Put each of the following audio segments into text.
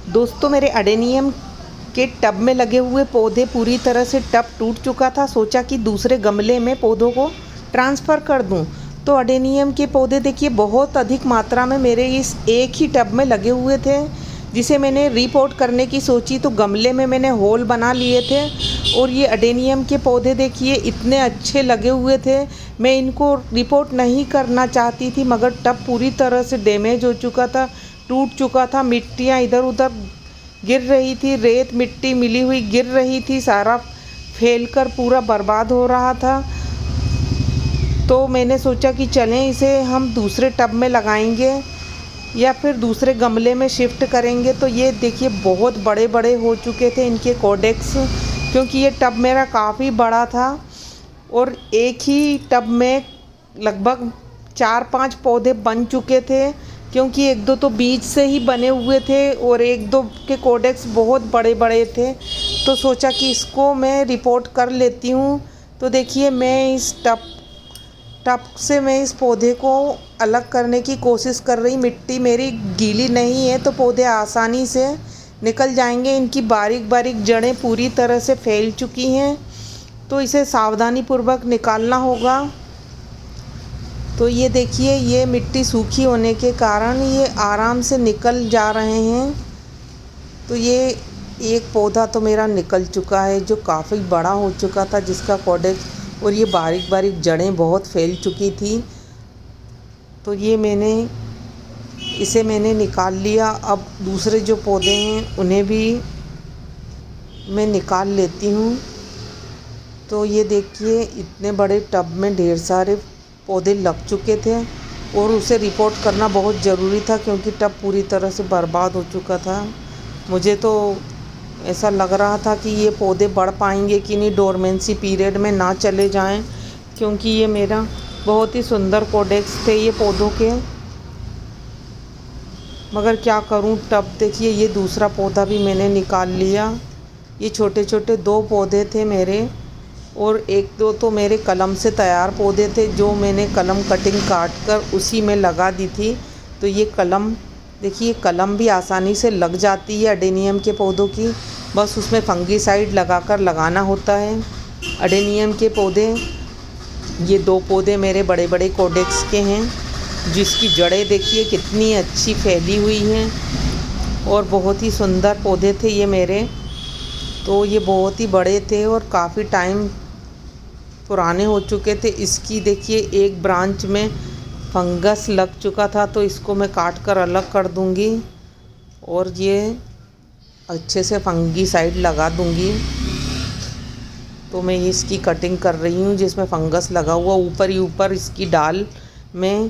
दोस्तों, मेरे अडेनियम के टब में लगे हुए पौधे पूरी तरह से टब टूट चुका था। सोचा कि दूसरे गमले में पौधों को ट्रांसफ़र कर दूं। तो अडेनियम के पौधे देखिए बहुत अधिक मात्रा में मेरे इस एक ही टब में लगे हुए थे, जिसे मैंने रिपोर्ट करने की सोची तो गमले में मैंने होल बना लिए थे। और ये अडेनियम के पौधे देखिए इतने अच्छे लगे हुए थे, मैं इनको रिपोर्ट नहीं करना चाहती थी, मगर टब पूरी तरह से डैमेज हो चुका था, टूट चुका था। मिट्टियाँ इधर उधर गिर रही थी, रेत मिट्टी मिली हुई गिर रही थी, सारा फैलकर पूरा बर्बाद हो रहा था। तो मैंने सोचा कि चलें इसे हम दूसरे टब में लगाएंगे या फिर दूसरे गमले में शिफ्ट करेंगे। तो ये देखिए बहुत बड़े बड़े हो चुके थे इनके कॉडेक्स, क्योंकि ये टब मेरा काफ़ी बड़ा था और एक ही टब में लगभग 4-5 पौधे बन चुके थे, क्योंकि एक दो तो बीज से ही बने हुए थे और एक दो के कॉडेक्स बहुत बड़े बड़े थे। तो सोचा कि इसको मैं रिपोर्ट कर लेती हूँ। तो देखिए मैं इस टब से मैं इस पौधे को अलग करने की कोशिश कर रही। मिट्टी मेरी गीली नहीं है तो पौधे आसानी से निकल जाएंगे। इनकी बारीक बारीक जड़ें पूरी तरह से फैल चुकी हैं, तो इसे सावधानीपूर्वक निकालना होगा। तो ये देखिए ये मिट्टी सूखी होने के कारण ये आराम से निकल जा रहे हैं। तो ये एक पौधा तो मेरा निकल चुका है जो काफ़ी बड़ा हो चुका था, जिसका कॉडेक्स और ये बारीक बारीक जड़ें बहुत फैल चुकी थी। तो ये इसे मैंने निकाल लिया। अब दूसरे जो पौधे हैं उन्हें भी मैं निकाल लेती हूँ। तो ये देखिए इतने बड़े टब में ढेर सारे पौधे लग चुके थे और उसे रिपोर्ट करना बहुत ज़रूरी था, क्योंकि टब पूरी तरह से बर्बाद हो चुका था। मुझे तो ऐसा लग रहा था कि ये पौधे बढ़ पाएंगे कि नहीं, डोरमेंसी पीरियड में ना चले जाएं, क्योंकि ये मेरा बहुत ही सुंदर कॉडेक्स थे ये पौधों के। मगर क्या करूं, टब देखिए ये दूसरा पौधा भी मैंने निकाल लिया। ये छोटे छोटे 2 पौधे थे मेरे, और एक दो तो मेरे कलम से तैयार पौधे थे जो मैंने कलम कटिंग काट कर उसी में लगा दी थी। तो ये कलम देखिए, कलम भी आसानी से लग जाती है अडेनियम के पौधों की, बस उसमें फंगीसाइड लगाकर लगाना होता है। अडेनियम के पौधे, ये 2 पौधे मेरे बड़े बड़े कॉडेक्स के हैं, जिसकी जड़ें देखिए कितनी अच्छी फैली हुई हैं और बहुत ही सुंदर पौधे थे ये मेरे। तो ये बहुत ही बड़े थे और काफ़ी टाइम पुराने हो चुके थे। इसकी देखिए एक ब्रांच में फंगस लग चुका था, तो इसको मैं काट कर अलग कर दूंगी और ये अच्छे से फंगीसाइड लगा दूंगी। तो मैं इसकी कटिंग कर रही हूँ जिसमें फंगस लगा हुआ, ऊपर ही ऊपर इसकी डाल में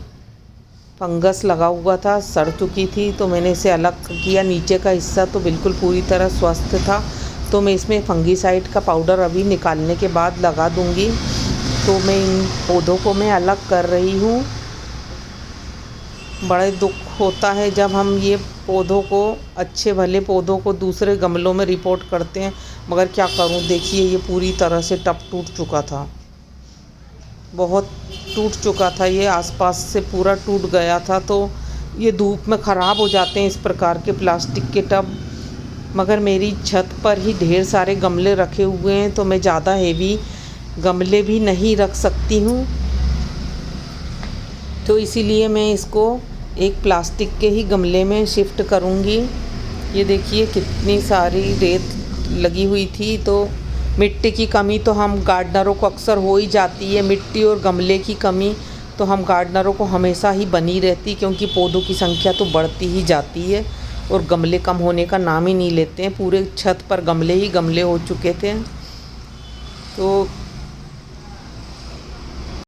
फंगस लगा हुआ था, सड़ चुकी थी। तो मैंने इसे अलग किया। नीचे का हिस्सा तो बिल्कुल पूरी तरह स्वस्थ था। तो मैं इसमें फंगीसाइड का पाउडर अभी निकालने के बाद लगा दूंगी। तो मैं इन पौधों को मैं अलग कर रही हूँ। बड़े दुख होता है जब हम ये पौधों को, अच्छे भले पौधों को दूसरे गमलों में रिपोर्ट करते हैं, मगर क्या करूँ, देखिए ये पूरी तरह से टब टूट चुका था, बहुत टूट चुका था। ये आसपास से पूरा टूट गया था। तो ये धूप में ख़राब हो जाते हैं इस प्रकार के प्लास्टिक के टब। मगर मेरी छत पर ही ढेर सारे गमले रखे हुए हैं, तो मैं ज़्यादा हेवी गमले भी नहीं रख सकती हूँ। तो इसीलिए मैं इसको एक प्लास्टिक के ही गमले में शिफ्ट करूँगी। ये देखिए कितनी सारी रेत लगी हुई थी। तो मिट्टी की कमी तो हम गार्डनरों को अक्सर हो ही जाती है। मिट्टी और गमले की कमी तो हम गार्डनरों को हमेशा ही बनी रहती, क्योंकि पौधों की संख्या तो बढ़ती ही जाती है और गमले कम होने का नाम ही नहीं लेते हैं। पूरे छत पर गमले ही गमले हो चुके थे। तो